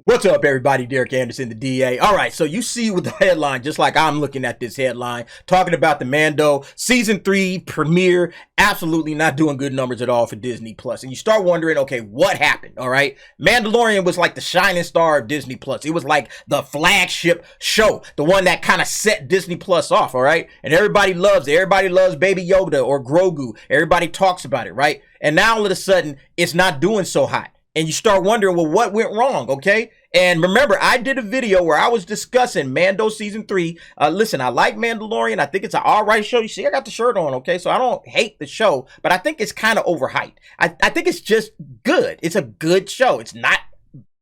What's up, everybody? Derek Anderson, the DA. All right, so you see with the headline, just like I'm looking at this headline, talking about the Mando Season 3 premiere, absolutely not doing good numbers at all for Disney Plus. And you start wondering, okay, what happened? All right, Mandalorian was like the shining star of Disney Plus. It was like the flagship show, the one that kind of set Disney Plus off, all right? And everybody loves it. Everybody loves Baby Yoda or Grogu. Everybody talks about it, right? And now all of a sudden, it's not doing so hot. And you start wondering, well, what went wrong, okay? And remember, I did a video where I was discussing Mando Season 3. Listen, I like Mandalorian. I think it's an all right show. You see, I got the shirt on, okay? So I don't hate the show, but I think it's kind of overhyped. I think it's just good. It's a good show. It's not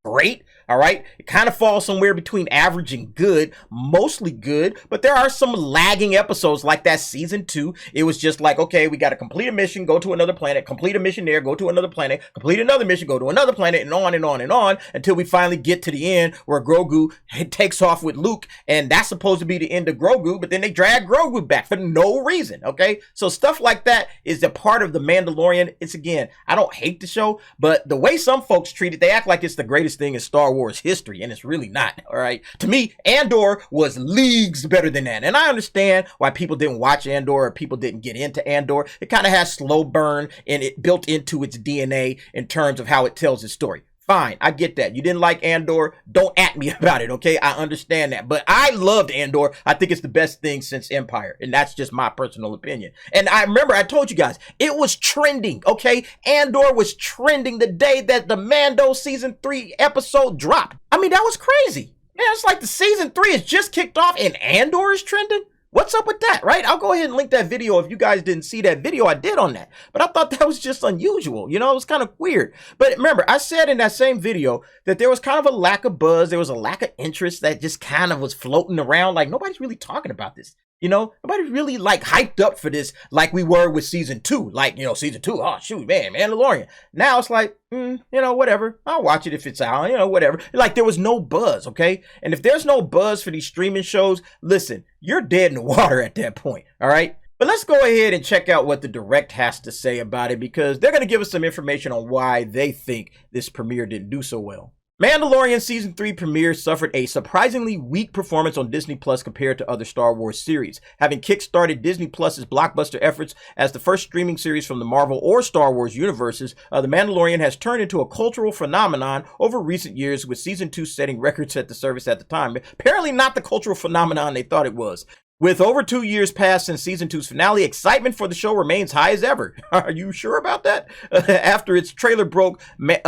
great, all right? It kind of falls somewhere between average and good, mostly good, but there are some lagging episodes like that Season 2. It was just like, okay, we got to complete a mission, go to another planet, complete a mission there, go to another planet, complete another mission, go to another planet, and on and on and on until we finally get to the end where Grogu takes off with Luke, and that's supposed to be the end of Grogu, but then they drag Grogu back for no reason, okay? So stuff like that is a part of the Mandalorian. It's, again, I don't hate the show, but the way some folks treat it, they act like it's the greatest thing in Star Wars history, and it's really not, all right? To me, Andor was leagues better than that, and I understand why people didn't watch Andor or people didn't get into Andor. It kind of has slow burn, and it built into its DNA in terms of how it tells its story. Fine, I get that. You didn't like Andor, don't at me about it, okay? I understand that. But I loved Andor. I think it's the best thing since Empire. And that's just my personal opinion. And I remember I told you guys, it was trending, okay? Andor was trending the day that the Mando Season 3 episode dropped. I mean, that was crazy. Man, it's like the Season 3 has just kicked off and Andor is trending? What's up with that, right? I'll go ahead and link that video if you guys didn't see that video I did on that. But I thought that was just unusual. You know, it was kind of weird. But remember, I said in that same video that there was kind of a lack of buzz. There was a lack of interest that just kind of was floating around. Like, nobody's really talking about this. You know, nobody's really like hyped up for this like we were with Season 2. Like, you know, Season 2, oh, shoot, man, Mandalorian. Now it's like, you know, whatever. I'll watch it if it's out, you know, whatever. Like, there was no buzz, okay? And if there's no buzz for these streaming shows, listen, you're dead in the water at that point, all right? But let's go ahead and check out what the Direct has to say about it, because they're going to give us some information on why they think this premiere didn't do so well. Mandalorian Season 3 premiere suffered a surprisingly weak performance on Disney Plus compared to other Star Wars series. Having kick-started Disney Plus's blockbuster efforts as the first streaming series from the Marvel or Star Wars universes, The Mandalorian has turned into a cultural phenomenon over recent years, with Season 2 setting records at the service at the time. Apparently not the cultural phenomenon they thought it was. With over 2 years past since Season 2's finale, excitement for the show remains high as ever. Are you sure about that? After its trailer broke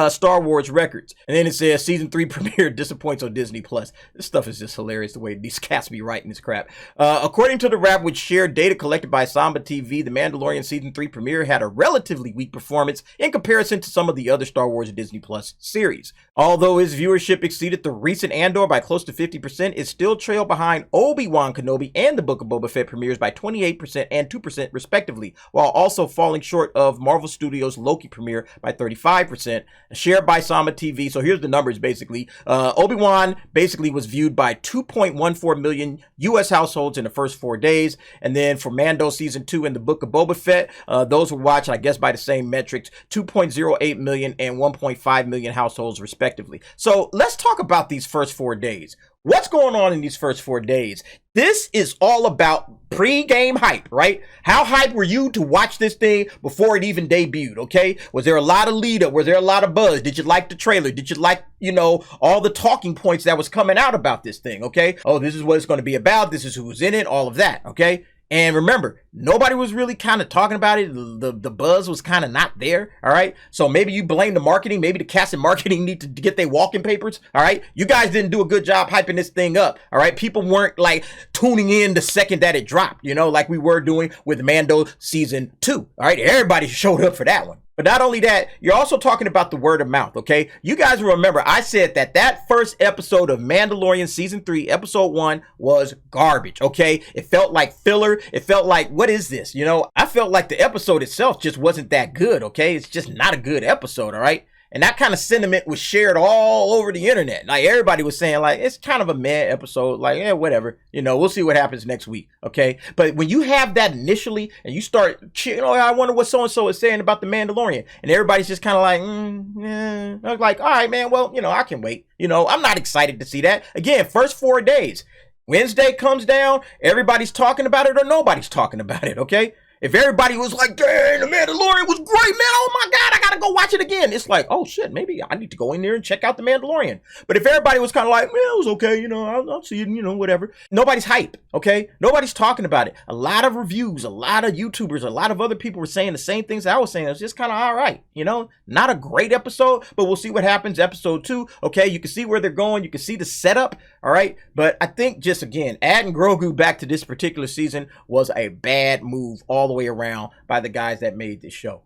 Star Wars records. And then it says Season 3 premiere disappoints on Disney Plus. This stuff is just hilarious, the way these cats be writing this crap. According to the Wrap, which shared data collected by Samba TV, The Mandalorian Season 3 premiere had a relatively weak performance in comparison to some of the other Star Wars Disney Plus series. Although its viewership exceeded the recent Andor by close to 50%, it still trailed behind Obi-Wan Kenobi and the Book of Boba Fett premieres by 28% and 2% respectively, while also falling short of Marvel Studios' Loki premiere by 35%, shared by Samba TV. So here's the numbers basically. Obi-Wan basically was viewed by 2.14 million US households in the first 4 days, and then for Mando Season 2 and the Book of Boba Fett, those were watched, I guess by the same metrics, 2.08 million and 1.5 million households respectively. So let's talk about these first 4 days. What's going on in these first 4 days? This is all about pre-game hype, right? How hyped were you to watch this thing before it even debuted, okay? Was there a lot of lead up? Was there a lot of buzz? Did you like the trailer? Did you like, you know, all the talking points that was coming out about this thing, okay? Oh, this is what it's going to be about. This is who's in it, all of that, okay? And remember, nobody was really kind of talking about it. The buzz was kind of not there, all right? So maybe you blame the marketing. Maybe the cast and marketing need to get their walking papers, all right? You guys didn't do a good job hyping this thing up, all right? People weren't, like, tuning in the second that it dropped, you know, like we were doing with Mando Season 2, all right? Everybody showed up for that one. But not only that, you're also talking about the word of mouth, okay? You guys remember I said that first episode of Mandalorian Season 3, Episode 1 was garbage, okay? It felt like filler. It felt like, what is this? You know, I felt like the episode itself just wasn't that good, okay? It's just not a good episode, all right? And that kind of sentiment was shared all over the internet. Like everybody was saying like, it's kind of a meh episode. Like, yeah, whatever. You know, we'll see what happens next week. Okay. But when you have that initially and you start, I wonder what so-and-so is saying about the Mandalorian. And everybody's just kind of like, I was like, all right, man, well, I can wait. I'm not excited to see that. Again, first 4 days. Wednesday comes down, everybody's talking about it or nobody's talking about it, okay? If everybody was like, dang, the Mandalorian was great, man, oh my God, I gotta go watch it again. It's like, oh shit, maybe I need to go in there and check out the Mandalorian. But if everybody was kind of like, man, it was okay, I'll see it, whatever. Nobody's hype, okay? Nobody's talking about it. A lot of reviews, a lot of YouTubers, a lot of other people were saying the same things I was saying. It was just kind of all right, Not a great episode, but we'll see what happens. Episode 2, okay? You can see where they're going. You can see the setup, all right? But I think just, again, adding Grogu back to this particular season was a bad move all the way around by the guys that made this show.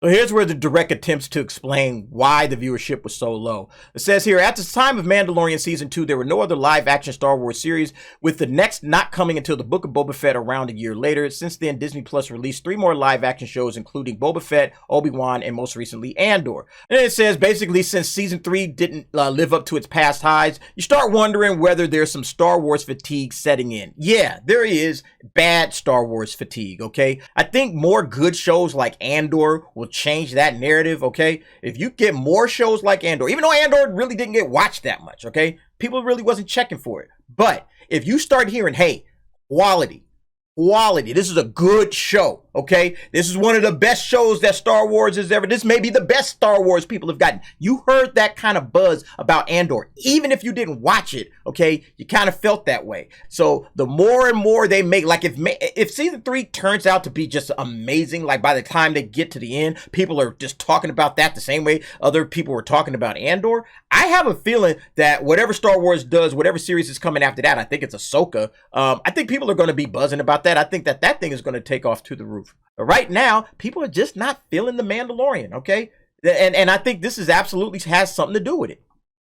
So here's where the direct attempts to explain why the viewership was so low. It says here, at the time of Mandalorian Season 2, there were no other live-action Star Wars series, with the next not coming until the Book of Boba Fett around a year later. Since then, Disney Plus released 3 more live-action shows, including Boba Fett, Obi-Wan, and most recently, Andor. And it says, basically, since Season 3 didn't live up to its past highs, you start wondering whether there's some Star Wars fatigue setting in. Yeah, there is bad Star Wars fatigue, okay? I think more good shows like Andor will change that narrative, okay? If you get more shows like Andor, even though Andor really didn't get watched that much, okay? People really wasn't checking for it. But if you start hearing, hey, quality, this is a good show, okay? This is one of the best shows that Star Wars has ever, this may be the best Star Wars people have gotten. You heard that kind of buzz about Andor. Even if you didn't watch it, okay, you kind of felt that way. So the more and more they make, like if season 3 turns out to be just amazing, like by the time they get to the end, people are just talking about that the same way other people were talking about Andor. I have a feeling that whatever Star Wars does, whatever series is coming after that, I think it's Ahsoka, I think people are going to be buzzing about that. I think that thing is going to take off to the roof. But right now, people are just not feeling the Mandalorian, okay? And I think this is absolutely has something to do with it.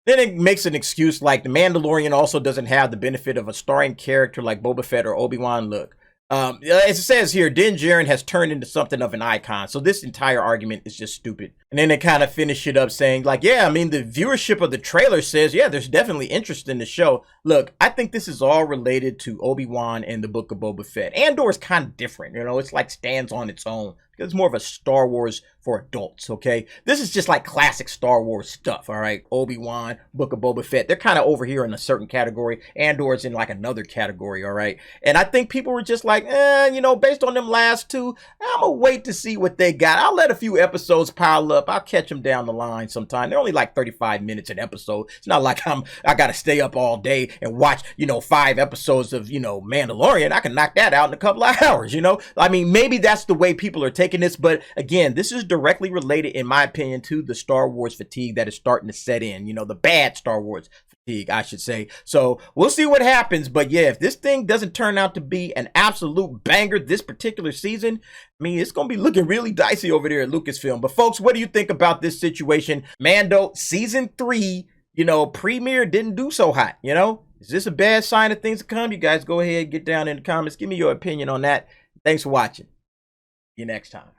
Then it makes an excuse like the Mandalorian also doesn't have the benefit of a starring character like Boba Fett or Obi-Wan. Look, as it says here, Din Djarin has turned into something of an icon. So this entire argument is just stupid. And then they kind of finish it up saying like, yeah, I mean, the viewership of the trailer says, yeah, there's definitely interest in the show. Look, I think this is all related to Obi-Wan and the Book of Boba Fett. Andor is kind of different, it's like stands on its own. It's more of a Star Wars for adults, okay? This is just like classic Star Wars stuff, all right? Obi-Wan, Book of Boba Fett, they're kind of over here in a certain category. Andor's in like another category, all right? And I think people were just like, based on them last 2, I'm gonna wait to see what they got. I'll let a few episodes pile up. I'll catch them down the line sometime. They're only like 35 minutes an episode. It's not like I gotta stay up all day and watch, 5 episodes of, Mandalorian. I can knock that out in a couple of hours, I mean, maybe that's the way people are taking this, but again, this is directly related, in my opinion, to the Star Wars fatigue that is starting to set in, the bad Star Wars fatigue, I should say. So we'll see what happens, but yeah, if this thing doesn't turn out to be an absolute banger this particular season, I mean, it's going to be looking really dicey over there at Lucasfilm. But folks, what do you think about this situation? Mando season 3, premiere didn't do so hot, Is this a bad sign of things to come? You guys go ahead, get down in the comments, give me your opinion on that. Thanks for watching. See you next time.